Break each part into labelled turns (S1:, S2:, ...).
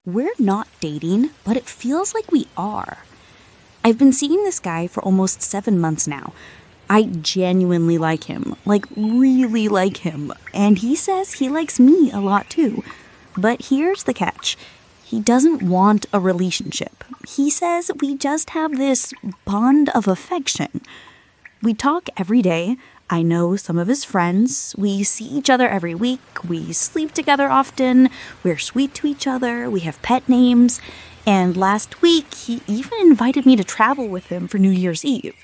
S1: We're not dating, but it feels like we are. I've been seeing this guy for almost 7 months now. I genuinely like him, like really like him, and he says he likes me a lot too. But here's the catch. He doesn't want a relationship. He says we just have this bond of affection. We talk every day. I know some of his friends. We see each other every week. We sleep together often. We're sweet to each other. We have pet names. And last week, he even invited me to travel with him for New Year's Eve.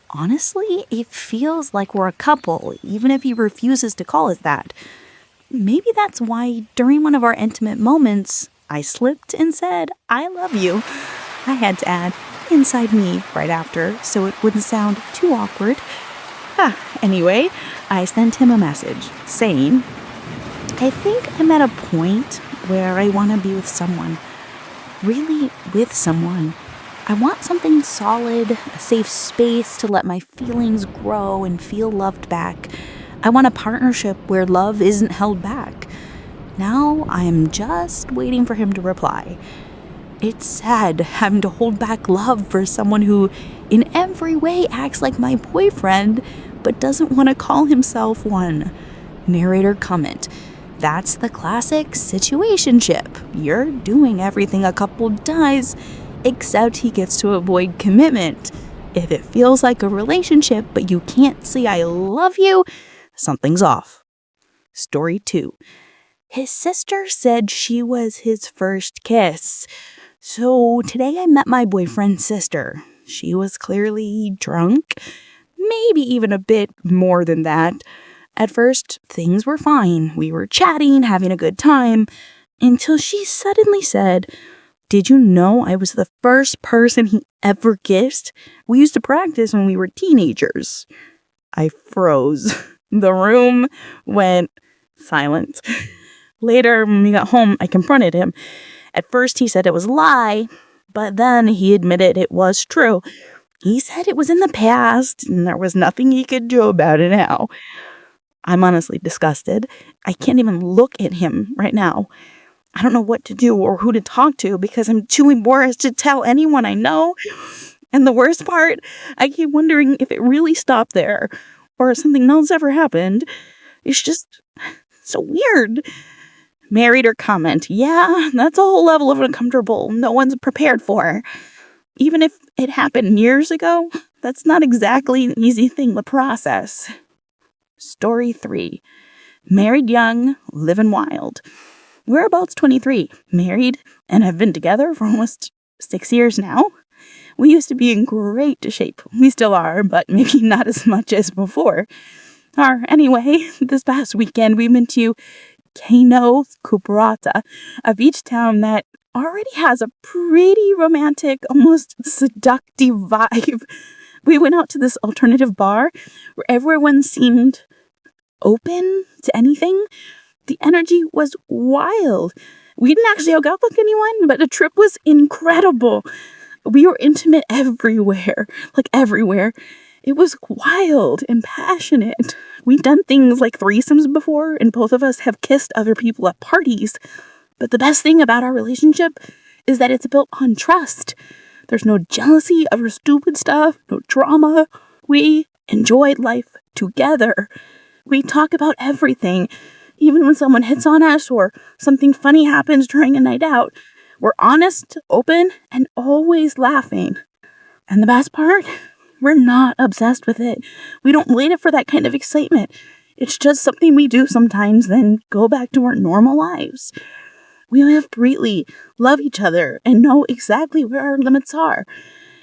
S1: Honestly, it feels like we're a couple, even if he refuses to call us that. Maybe that's why during one of our intimate moments, I slipped and said, "I love you." I had to add, inside me right after, so it wouldn't sound too awkward. Anyway, I sent him a message saying, I think I'm at a point where I want to be with someone. Really with someone. I want something solid, a safe space to let my feelings grow and feel loved back. I want a partnership where love isn't held back. Now I'm just waiting for him to reply. It's sad having to hold back love for someone who in every way acts like my boyfriend, but doesn't want to call himself one. Narrator comment. That's the classic situationship. You're doing everything a couple does, except he gets to avoid commitment. If it feels like a relationship, but you can't say I love you, something's off. Story 2. His sister said she was his first kiss. So today I met my boyfriend's sister. She was clearly drunk, maybe even a bit more than that. At first, things were fine. We were chatting, having a good time, until she suddenly said, "Did you know I was the first person he ever kissed? We used to practice when we were teenagers." I froze. The room went silent. Later, when we got home, I confronted him. At first, he said it was a lie, but then he admitted it was true. He said it was in the past, and there was nothing he could do about it now. I'm honestly disgusted. I can't even look at him right now. I don't know what to do or who to talk to because I'm too embarrassed to tell anyone I know. And the worst part, I keep wondering if it really stopped there or if something else ever happened. It's just so weird. Married or comment. Yeah, that's a whole level of uncomfortable no one's prepared for. Even if it happened years ago, that's not exactly an easy thing to process. Story 3. Married young, living wild. We're about 23, married, and have been together for almost 6 years now. We used to be in great shape. We still are, but maybe not as much as before. Anyway, this past weekend we went to Kano Kubrata, a beach town that already has a pretty romantic, almost seductive vibe. We went out to this alternative bar where everyone seemed open to anything. The energy was wild. We didn't actually hook up with anyone, but the trip was incredible. We were intimate everywhere, like everywhere. It was wild and passionate. We've done things like threesomes before, and both of us have kissed other people at parties. But the best thing about our relationship is that it's built on trust. There's no jealousy over stupid stuff, no drama. We enjoyed life together. We talk about everything. Even when someone hits on us or something funny happens during a night out, we're honest, open, and always laughing. And the best part? We're not obsessed with it. We don't wait for that kind of excitement. It's just something we do sometimes, then go back to our normal lives. We live freely, love each other, and know exactly where our limits are.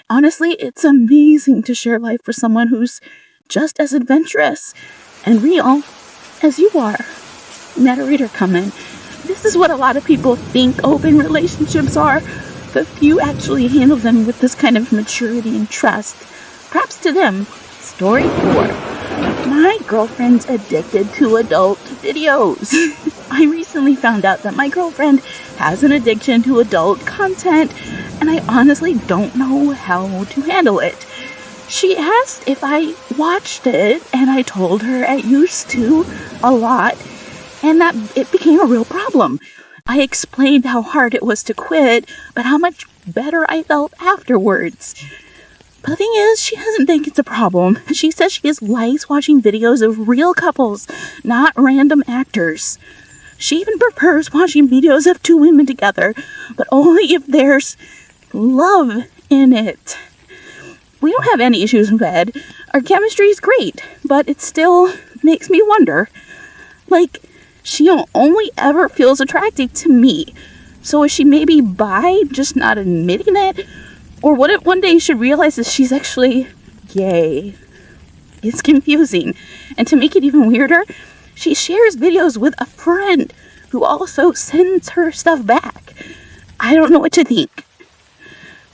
S1: Honestly, it's amazing to share life with someone who's just as adventurous and real as you are. Narrator comment. This is what a lot of people think open relationships are, but few actually handle them with this kind of maturity and trust. Props to them. Story 4. My girlfriend's addicted to adult videos. I recently found out that my girlfriend has an addiction to adult content, and I honestly don't know how to handle it. She asked if I watched it, and I told her I used to a lot, and that it became a real problem.
S2: I explained how hard it was to quit, but how much better I felt afterwards. But the thing is, she doesn't think it's a problem. She says she just likes watching videos of real couples, not random actors. She even prefers watching videos of two women together, but only if there's love in it. We don't have any issues in bed. Our chemistry is great, but it still makes me wonder. Like, she only ever feels attracted to me. So is she maybe bi, just not admitting it? Or what if one day she realizes she's actually gay? It's confusing. And to make it even weirder, she shares videos with a friend who also sends her stuff back. I don't know what to think.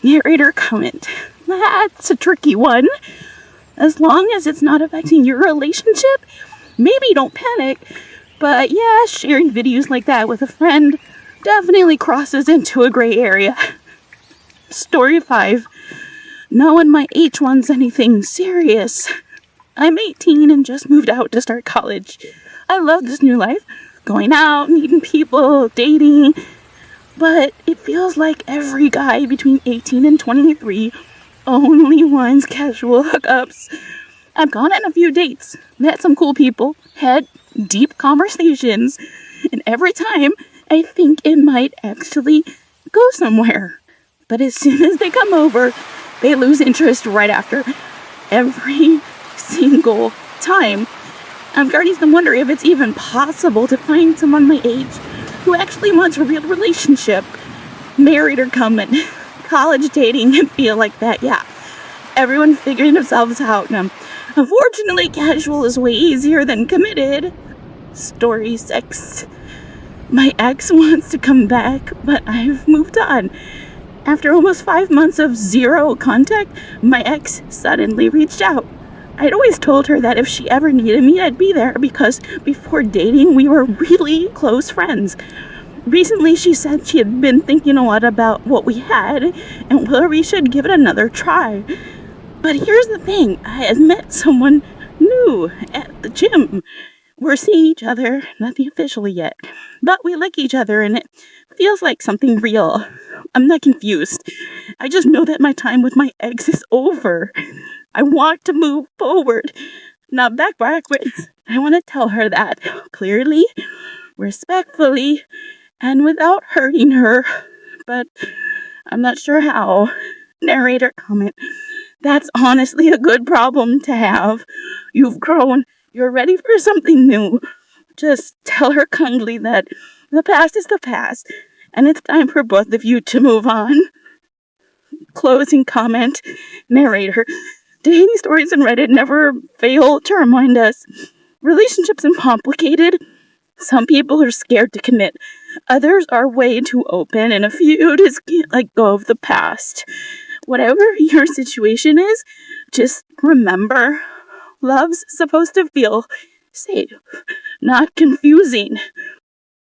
S2: Narrator comment. That's a tricky one. As long as it's not affecting your relationship, maybe don't panic. But yeah, sharing videos like that with a friend definitely crosses into a gray area. Story 5. No one my age wants anything serious. I'm 18 and just moved out to start college. I love this new life. Going out, meeting people, dating. But it feels like every guy between 18 and 23 only wants casual hookups. I've gone on a few dates, met some cool people, had deep conversations, and every time I think it might actually go somewhere. But as soon as they come over, they lose interest right after. Every single time. I'm starting to wonder if it's even possible to find someone my age who actually wants a real relationship. Married or coming. College dating can feel like that, yeah. Everyone figuring themselves out. Now, unfortunately, casual is way easier than committed. Story 6. My ex wants to come back, but I've moved on. After almost 5 months of zero contact, my ex suddenly reached out. I'd always told her that if she ever needed me, I'd be there because before dating, we were really close friends. Recently, she said she had been thinking a lot about what we had and whether we should give it another try. But here's the thing, I had met someone new at the gym. We're seeing each other, nothing officially yet, but we like each other and it feels like something real. I'm not confused. I just know that my time with my ex is over. I want to move forward, not backwards. I want to tell her that clearly, respectfully, and without hurting her, but I'm not sure how. Narrator comment. That's honestly a good problem to have. You've grown. You're ready for something new. Just tell her kindly that the past is the past, and it's time for both of you to move on. Closing comment. Narrator. Dating stories on Reddit never fail to remind us relationships are complicated. Some people are scared to commit. Others are way too open, and a few just can't let go of the past. Whatever your situation is, just remember, love's supposed to feel safe, not confusing.